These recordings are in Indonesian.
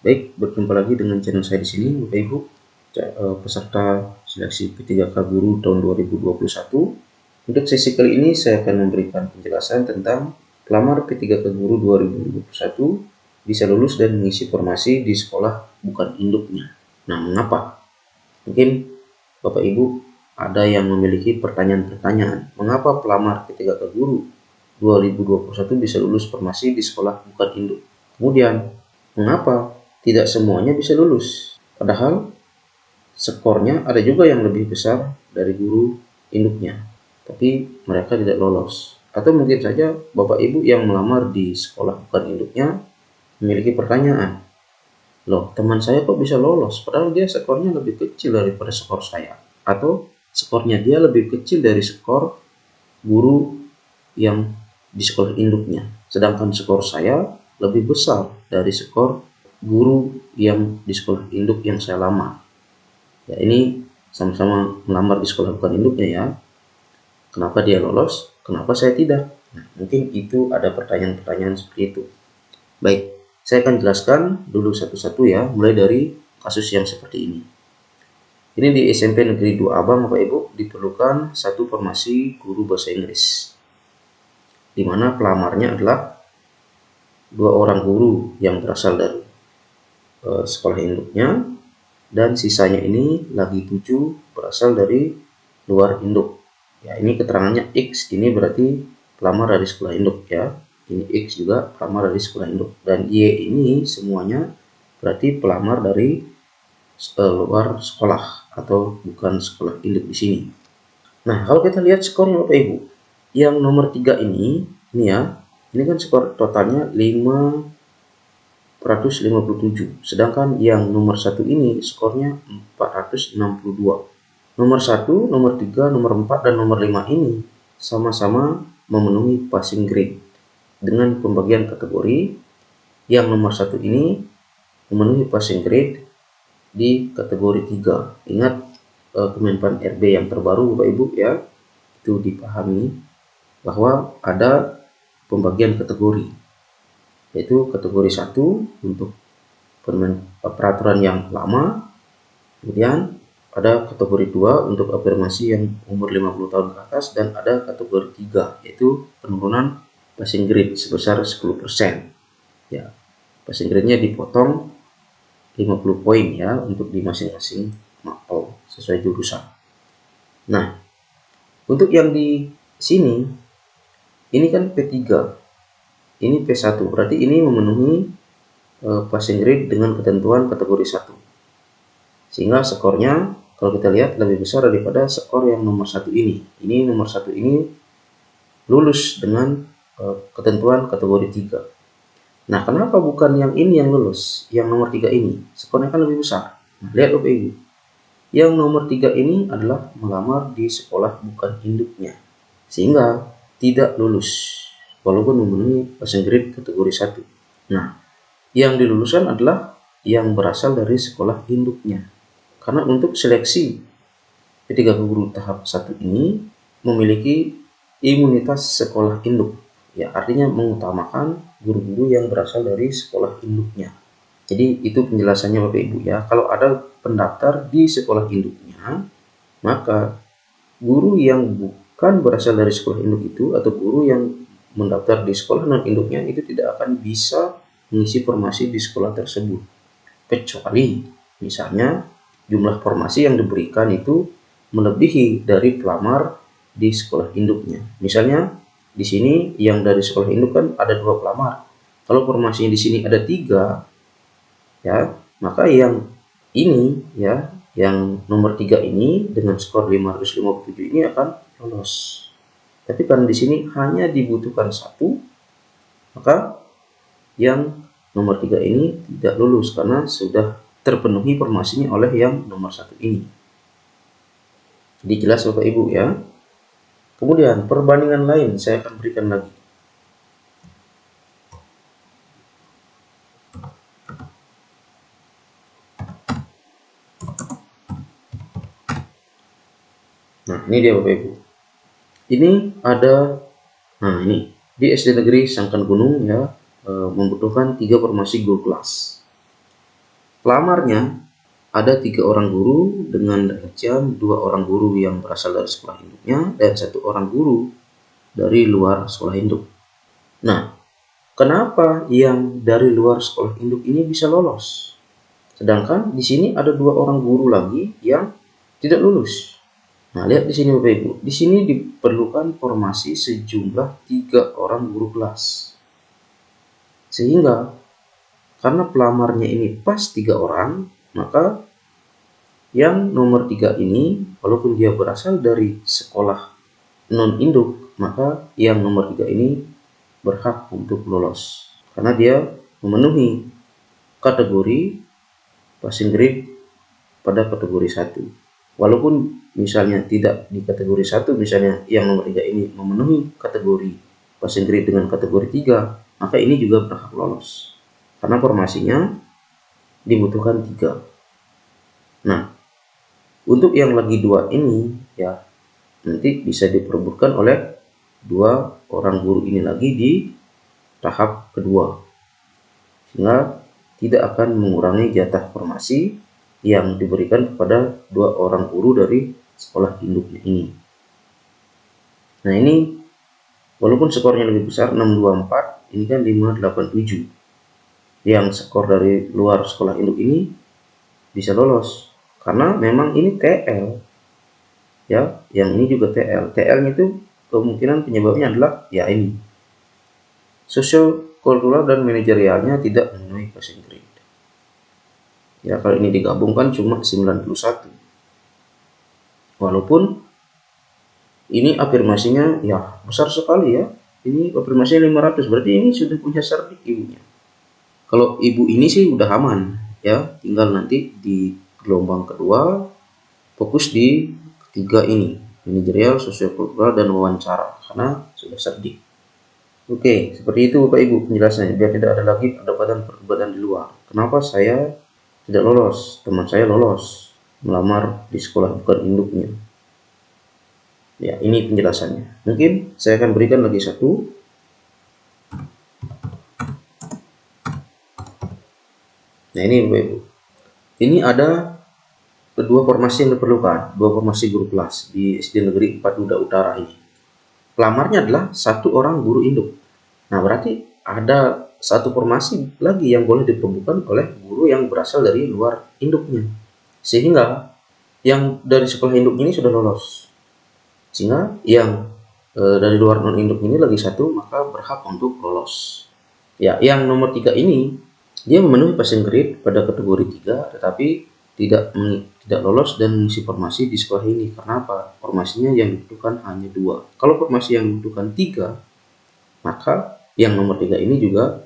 Baik, berjumpa lagi dengan channel saya di sini, Bapak Ibu, peserta seleksi P3K Guru tahun 2021. Untuk sesi kali ini saya akan memberikan penjelasan tentang pelamar P3K Guru 2021 bisa lulus dan mengisi formasi di sekolah bukan induknya. Nah, mengapa? Mungkin Bapak Ibu ada yang memiliki pertanyaan-pertanyaan, mengapa pelamar P3K Guru 2021 bisa lulus formasi di sekolah bukan induk? Kemudian, mengapa tidak semuanya bisa lulus? Padahal skornya ada juga yang lebih besar dari guru induknya, tapi mereka tidak lolos. Atau mungkin saja Bapak Ibu yang melamar di sekolah bukan induknya memiliki pertanyaan, loh teman saya kok bisa lolos padahal dia skornya lebih kecil daripada skor saya, atau skornya dia lebih kecil dari skor guru yang di sekolah induknya, sedangkan skor saya lebih besar dari skor guru yang di sekolah induk yang saya lamar. Ya, ini sama-sama melamar di sekolah bukan induknya ya. Kenapa dia lolos, kenapa saya tidak? Nah, mungkin itu ada pertanyaan-pertanyaan seperti itu. Baik, saya akan jelaskan dulu satu-satu ya, mulai dari kasus yang seperti ini. Ini di SMP Negeri 2 Abang, Bapak Ibu, diperlukan satu formasi guru bahasa Inggris, di mana pelamarnya adalah 2 orang guru yang berasal dari sekolah induknya, dan sisanya ini lagi 7 berasal dari luar induk. Ya, ini keterangannya X, ini berarti pelamar dari sekolah induk ya. Ini X juga pelamar dari sekolah induk, dan Y ini semuanya berarti pelamar dari luar sekolah atau bukan sekolah induk di sini. Nah, kalau kita lihat skornya Bapak Ibu, yang nomor 3 ini ya, ini kan skor totalnya 557, sedangkan yang nomor 1 ini skornya 462. Nomor 1, nomor 3, nomor 4, dan nomor 5 ini sama-sama memenuhi passing grade dengan pembagian kategori. Yang nomor 1 ini memenuhi passing grade di kategori 3. Ingat Kemenpan RB yang terbaru Bapak Ibu ya, itu dipahami bahwa ada pembagian kategori, yaitu kategori 1 untuk peraturan yang lama, kemudian ada kategori 2 untuk afirmasi yang umur 50 tahun ke atas, dan ada kategori 3 yaitu penurunan passing grade sebesar 10%. Ya, passing grade-nya dipotong 50 poin ya untuk di masing-masing mapel sesuai jurusan. Nah, untuk yang di sini ini kan P3, ini P1, berarti ini memenuhi passing grade dengan ketentuan kategori 1, sehingga skornya kalau kita lihat lebih besar daripada skor yang nomor 1 ini. Ini nomor 1 ini lulus dengan ketentuan kategori 3. Nah, kenapa bukan yang ini yang lulus? Yang nomor 3 ini skornya kan lebih besar. Nah, lihat Bapak Ibu, yang nomor 3 ini adalah melamar di sekolah bukan induknya, sehingga tidak lulus walaupun memenuhi passing grade kategori 1. Nah, yang diluluskan adalah yang berasal dari sekolah induknya. Karena untuk seleksi P3K Guru tahap 1 ini memiliki imunitas sekolah induk. Ya, artinya mengutamakan guru-guru yang berasal dari sekolah induknya. Jadi itu penjelasannya Bapak Ibu ya. Kalau ada pendaftar di sekolah induknya, maka guru yang bukan berasal dari sekolah induk itu atau guru yang mendaftar di sekolah non induknya itu tidak akan bisa mengisi formasi di sekolah tersebut, kecuali misalnya jumlah formasi yang diberikan itu melebihi dari pelamar di sekolah induknya. Misalnya di sini yang dari sekolah induk kan ada 2 pelamar. Kalau formasinya di sini ada 3 ya, maka yang ini ya, yang nomor 3 ini dengan skor 557 ini akan lolos. Tapi karena di sini hanya dibutuhkan 1, maka yang nomor 3 ini tidak lulus karena sudah terpenuhi formasinya oleh yang nomor 1 ini. Jadi jelas Bapak Ibu ya. Kemudian perbandingan lain saya akan berikan lagi. Nah, ini dia Bapak Ibu. Ini ada, nah ini di SD Negeri Sangkan Gunung ya, membutuhkan 3 formasi guru kelas. pelamarnya ada 3 orang guru dengan rincian 2 orang guru yang berasal dari sekolah induknya dan 1 orang guru dari luar sekolah induk. Nah, kenapa yang dari luar sekolah induk ini bisa lolos? Sedangkan di sini ada 2 orang guru lagi yang tidak lulus. Nah, lihat di sini Bapak Ibu. Di sini diperlukan formasi sejumlah 3 orang guru kelas. Sehingga karena pelamarnya ini pas 3 orang, maka yang nomor 3 ini walaupun dia berasal dari sekolah non-induk, maka yang nomor 3 ini berhak untuk lolos. Karena dia memenuhi kategori passing grade pada kategori 1. Walaupun misalnya tidak di kategori 1, misalnya yang nomor 3 ini memenuhi kategori passing grade dengan kategori 3, maka ini juga berhak lolos. Karena formasinya dibutuhkan 3. Nah, untuk yang lagi 2 ini ya nanti bisa diperebutkan oleh 2 orang guru ini lagi di tahap kedua. Sehingga tidak akan mengurangi jatah formasi yang diberikan kepada 2 orang guru dari sekolah induknya ini. Nah, ini walaupun skornya lebih besar 624, ini kan 587. Yang skor dari luar sekolah induk ini bisa lolos karena memang ini TL. Ya, yang ini juga TL. TL-nya itu kemungkinan penyebabnya adalah ya ini. Sosio-kultural dan manajerialnya tidak memenuhi passing grade. Ya, kalau ini digabungkan cuma 91. Walaupun ini afirmasinya ya besar sekali ya. Ini afirmasinya 500, berarti ini sudah punya cerdik ibunya. Kalau ibu ini sih udah aman ya, tinggal nanti di gelombang kedua fokus di ketiga ini, manajerial, sosiokultural, dan wawancara karena sudah cerdik. Oke, seperti itu Bapak Ibu penjelasannya biar tidak ada lagi perdebatan di luar. Kenapa saya tidak lolos, teman saya lolos melamar di sekolah bukan induknya. Ya, ini penjelasannya. Mungkin saya akan berikan lagi satu. Nah, ini Bapak Ibu. Ini ada kedua formasi yang diperlukan, 2 formasi guru kelas di SD Negeri 4 Duda Utara ini. Pelamarnya adalah 1 orang guru induk. Nah, berarti ada 1 formasi lagi yang boleh diperlukan oleh guru yang berasal dari luar induknya. Sehingga yang dari sekolah induk ini sudah lolos. Sehingga yang dari luar non-induk ini lagi 1, maka berhak untuk lolos. Ya, yang nomor 3 ini dia memenuhi passing grade pada kategori 3 tetapi tidak lolos dan mengisi formasi di sekolah ini. Karena apa? Formasinya yang dibutuhkan hanya 2. Kalau formasi yang dibutuhkan 3, maka yang nomor 3 ini juga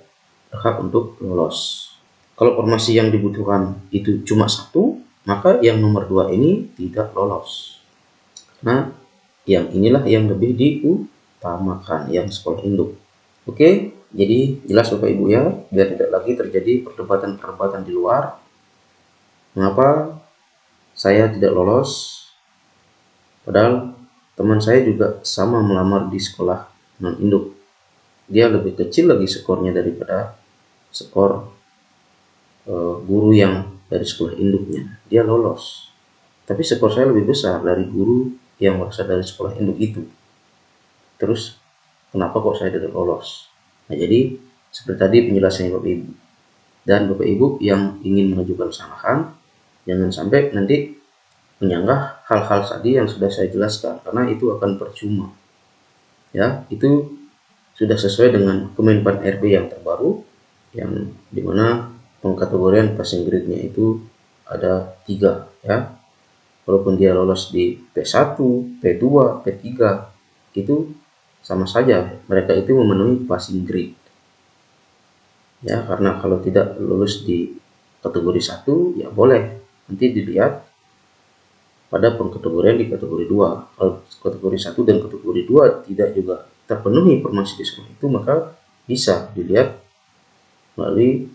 berhak untuk lolos. Kalau formasi yang dibutuhkan itu cuma 1, maka yang nomor 2 ini tidak lolos. Nah, yang inilah yang lebih diutamakan, yang sekolah induk. Oke, jadi jelas Bapak Ibu ya, biar tidak lagi terjadi perdebatan-perdebatan di luar. Mengapa saya tidak lolos? Padahal teman saya juga sama melamar di sekolah non-induk. Dia lebih kecil lagi skornya daripada skor guru yang dari sekolah induknya. Dia lolos. Tapi skor saya lebih besar dari guru yang berasal dari sekolah induk itu. Terus kenapa kok saya tidak lolos? Nah, jadi seperti tadi penjelasannya Bapak Ibu. Dan Bapak Ibu yang ingin mengajukan sanggahan, jangan sampai nanti menyanggah hal-hal tadi yang sudah saya jelaskan, karena itu akan percuma. Ya, itu sudah sesuai dengan Kemenpan RB yang terbaru, yang dimana pengkategorian passing grade-nya itu ada 3 ya. Walaupun dia lolos di P1, P2, P3, itu sama saja mereka itu memenuhi passing grade. Ya, karena kalau tidak lulus di kategori 1 ya boleh nanti dilihat pada pengkategorian di kategori 2. Kalau kategori 1 dan kategori 2 tidak juga terpenuhi formasi di sekolah itu, maka bisa dilihat melalui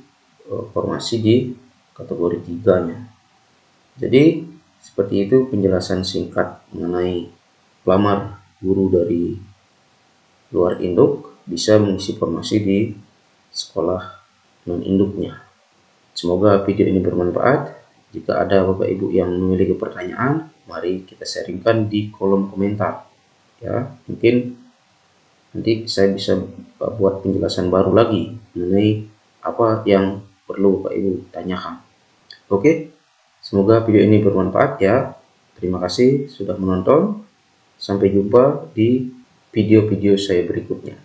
formasi di kategori 3-nya. Jadi seperti itu penjelasan singkat mengenai pelamar guru dari luar induk bisa mengisi formasi di sekolah non-induknya. Semoga video ini bermanfaat. Jika ada Bapak Ibu yang memiliki pertanyaan, mari kita sharingkan di kolom komentar. Ya, mungkin nanti saya bisa buat penjelasan baru lagi mengenai apa yang perlu Bapak Ibu tanyakan. Oke, semoga video ini bermanfaat ya. Terima kasih sudah menonton. Sampai jumpa di video-video saya berikutnya.